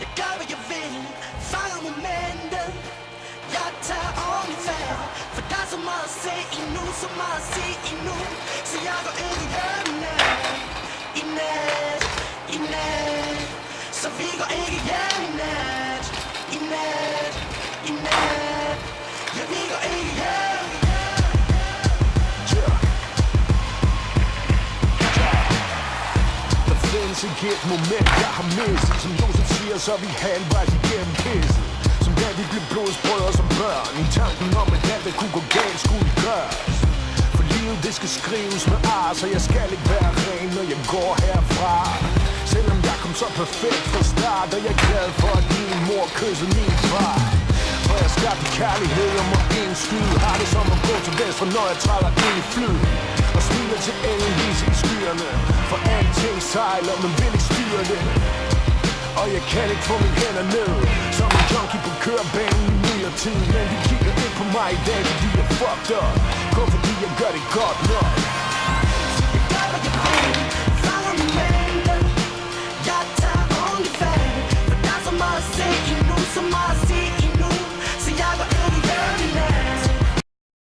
Jeg gør hvad jeg vil, fanger momentet. Jeg tager ordentligt færd, for der er så meget at se endnu, så meget at se endnu. Så jeg går ikke hjem i nat, i nat. Så vi går ikke hjem i nat, i nat, i nat. Ja, vi går ikke hjem. Der findes ikke et moment, jeg har mistet. Som Josef siger, så er vi halvvejs igennem pisset. Som da vi blev blodsbrødre som børn. I tanken om, at alt der kunne gå galt, skulle gøres. For livet det skal skrives med ar, så jeg skal ikke være ren, når jeg går herfra. Selvom jeg kom så perfekt fra start, er jeg glad for, at min mor kyssede min far. For jeg skabte kærlighed om at indskyde. Har det som at gå til venstre, når jeg træder ind i flyet. Og smiler til engelvis i skyerne. For alting sejler, men vil ikke styre det. Og jeg kan ikke få mine hænder ned som en junkie på kørebanen i myldretid. Men de kigger ind på mig i dag, fordi jeg fucked up. Kun fordi jeg gør det godt nok.